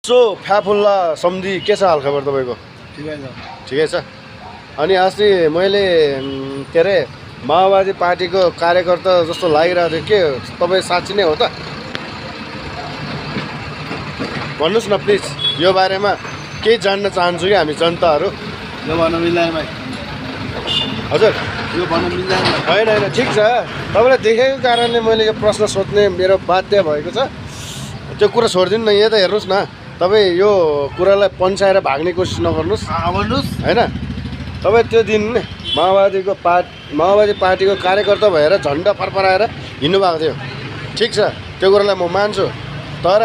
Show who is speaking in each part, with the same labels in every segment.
Speaker 1: So फ्याफुल्ला सम्धि के छ हालखबर तपाईँको? ठिकै छ। अनि अस्ति मैले के अरे माओवादी पार्टीको कार्यकर्ता जस्तो लागिरहेको थियो, के तपाईँ साँच्ची नै हो त? भन्नुहोस् न प्लिज, यो बारेमा केही जान्न चाहन्छु कि हामी जनताहरू।
Speaker 2: यो भन्न मिल्दैन भाइ।
Speaker 1: हजुर
Speaker 2: यो भन्न मिल्दैन।
Speaker 1: होइन होइन, ठिक छ, तपाईँलाई देखेको कारणले मैले यो प्रश्न सोध्ने मेरो बाध्य भएको छ। त्यो कुरा छोडिदिनु न, यहाँ त हेर्नुहोस् न, तपाईँ यो कुरालाई पन्साएर भाग्ने कोसिस नगर्नुहोस्।
Speaker 2: भन्नुहोस्
Speaker 1: होइन, तपाईँ त्यो दिन माओवादी पार्टीको कार्यकर्ता भएर झन्डा फरफराएर हिँड्नुभएको थियो, ठिक छ, त्यो कुरालाई म मान्छु। तर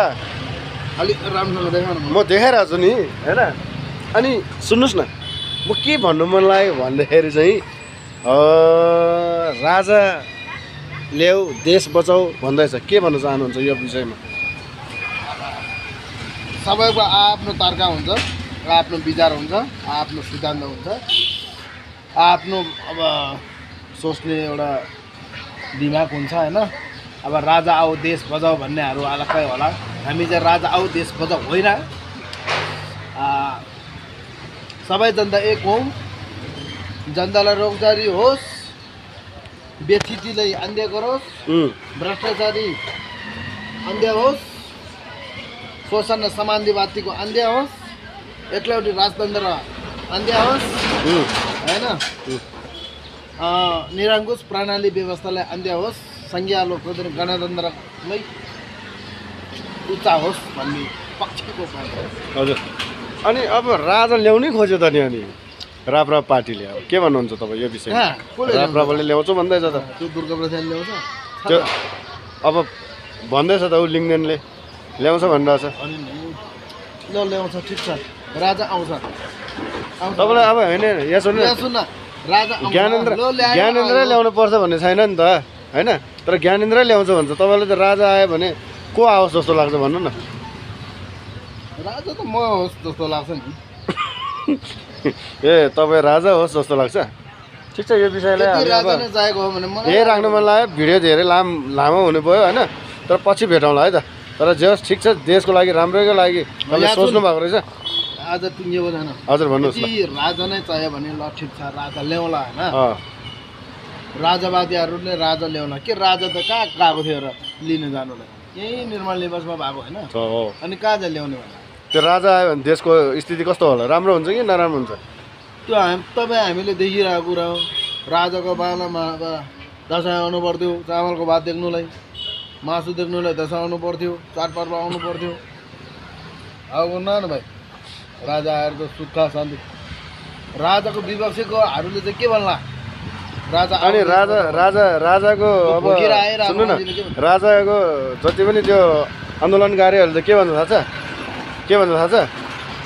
Speaker 2: अलिक राम्रोसँग देखाउनु।
Speaker 1: म देखाइरहेको छु नि, होइन। अनि सुन्नुहोस् न, म के भन्नु मन लाग्यो भन्दाखेरि चाहिँ राजा ल्याऊ देश बचाऊ भन्दैछ, के भन्न चाहनुहुन्छ यो विषयमा?
Speaker 2: सबैको आफ्नो तर्क हुन्छ, आफ्नो विचार हुन्छ, आफ्नो सिद्धान्त हुन्छ, आफ्नो अब सोच्ने एउटा दिमाग हुन्छ, होइन। अब राजा आऊ देश बचाऊ भन्नेहरू अलग्गै होला। हामी चाहिँ राजा आऊ देश बचाऊ होइन, सबै जनता एक हौँ। जनतालाई रोजगारी होस्, व्यथितिलाई अन्त्य गरोस्, भ्रष्टाचारी अन्त्य होस्, शोषण र समाजवादीको अन्त्य होस्, एक्लौटी राजतन्त्र अन्त्य होस्, होइन। निरङ्कुश प्रणाली व्यवस्थालाई अन्त्य होस्, संघीय लोकतन्त्र गणतन्त्रमै उच्च होस् भन्ने पक्षको पार्टी।
Speaker 1: हजुर, अनि अब राजा ल्याउनै खोज्यो त नि, अनि राप्रपा पार्टीले अब के भन्नुहुन्छ तपाईँ यो विषयमा? राप्रपाले ल्याउँछु भन्दैछ त,
Speaker 2: त्यो दुर्गाप्रसादले ल्याउँछ,
Speaker 1: त्यो अब भन्दैछ त, ऊ लिङ्गदेनले ल्याउँछ भनिरहेछ।
Speaker 2: अनि ल ल्याउँछ, ठिक छ, राजा आउँछ।
Speaker 1: तपाईँलाई अब होइन, यहाँ
Speaker 2: सुन्न, राजा
Speaker 1: ज्ञानेन्द्र ल्याउनु पर्छ भन्ने छैन नि त, होइन। तर ज्ञानेन्द्र ल्याउँछ भन्छ, तपाईँलाई त राजा आयो भने को आओस् जस्तो लाग्छ भन्नु न?
Speaker 2: राजा त म होस् जस्तो लाग्छ नि।
Speaker 1: ए, तपाईँ राजा होस् जस्तो लाग्छ? ठिक छ, यो विषयलाई यही राख्नु मन लाग्यो। भिडियो धेरै लामो हुनु पऱ्यो, होइन। तर पछि भेटौँला है त। तर जस ठिक छ, देशको लागि राम्रैको लागि तपाईँले सोच्नु भएको रहेछ।
Speaker 2: आज टुङ्गेको छैन।
Speaker 1: हजुर भन्नुहोस् न।
Speaker 2: राजा नै चाहियो भने ल ठिक छ, राजा ल्याउँला, होइन। राजावादीहरूले राजा ल्याउला, के राजा त कहाँ गएको थियो र लिन जानुलाई? यही निर्मल निवासमा भएको, होइन। अनि कहाँ चाहिँ ल्याउने भने?
Speaker 1: त्यो राजा आयो भने देशको स्थिति कस्तो होला? राम्रो हुन्छ कि नराम्रो हुन्छ?
Speaker 2: त्यो तपाईँ हामीले देखिरहेको कुरा हो। राजाको बालामा अब दसैँ आउनु पर्थ्यो, चामलको भात देख्नुलाई, मासु देख्नुलाई दसैँ आउनु पर्थ्यो, चाडपर्व आउनु पर्थ्यो। अब न भाइ, राजा आएर त सुख शान्ति। राजाको विपक्षीकोहरूले चाहिँ के भन्ला? राजा
Speaker 1: अनि राजाको अब सुन्नु न, राजाको जति पनि त्यो आन्दोलनकारीहरूले के भन्छ थाहा छ? के भन्छ थाहा छ?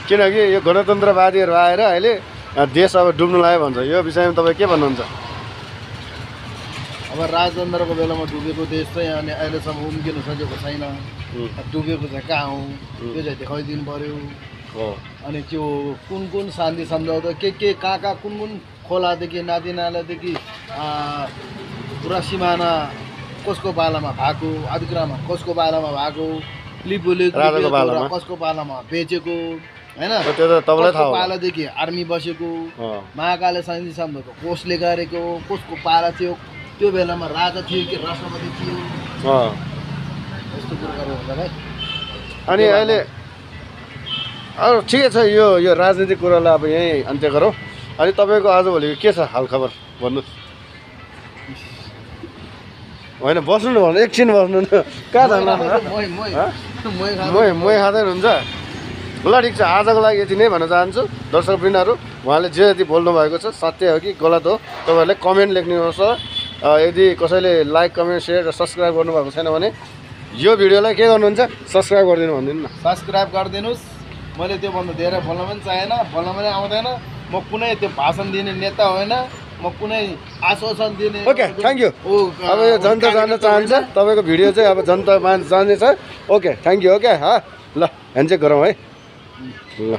Speaker 1: किनकि यो गणतन्त्रवादीहरू आएर अहिले देश अब डुब्नु लाग्यो भन्छ। यो विषयमा तपाईँ के भन्नुहुन्छ?
Speaker 2: अब राजतन्त्रको बेलामा डुबेको देश चाहिँ अनि अहिलेसम्म उम्किन सकेको छैन। डुबेको चाहिँ कहाँ हो त्यो चाहिँ देखाइदिनु पऱ्यो। अनि त्यो कुन शान्ति सम्झौता के कहाँ कुन खोलादेखि नदीनालादेखि पुरा सिमाना कसको पालामा भएको, अधिक्रमा कसको पालामा भएको, लिपुले कसको पालामा बेचेको, होइन। पालादेखि आर्मी बसेको, महाकाले शान्ति सम्झौता कसले गरेको, कसको पाला थियो, त्यो बेलामा राजा थियो कि राष्ट्रपति थियो, यस्तो कुराहरू हुन्छ भाइ।
Speaker 1: अनि अहिले अरू ठिकै छ, यो राजनीतिक कुरालाई अब यहीँ अन्त्य गरौँ। अनि तपाईँको आजभोलिको के छ हालखबर भन्नुहोस्? होइन, बस्नु न, भन्नु एकछिन बस्नु न, कहाँ जानु? मै खाँदैन हुन्छ? ल ठिक छ, आजको लागि यति नै भन्न चाहन्छु। दर्शकवृन्दहरू, उहाँले जे जति बोल्नु भएको छ सत्य हो कि गलत हो, तपाईँहरूले कमेन्ट लेख्नुहोस्। यदि कसैले लाइक, कमेन्ट, सेयर र सब्सक्राइब गर्नुभएको छैन भने यो भिडियोलाई के गर्नुहुन्छ? सब्सक्राइब गरिदिनु भनिदिनु न।
Speaker 2: सब्सक्राइब गरिदिनुहोस्। मैले त्योभन्दा धेरै बोल्न पनि चाहेन, बोल्न पनि आउँदैन। म कुनै त्यो भाषण दिने नेता होइन, म कुनै आश्वासन दिने।
Speaker 1: Okay, thank you. अब यो जनता जान्न चाहन्छ, तपाईँको भिडियो चाहिँ अब जनता जानेछ। Okay, thank you. ओके, ल ह्यान्डसेक गरौँ है। ल।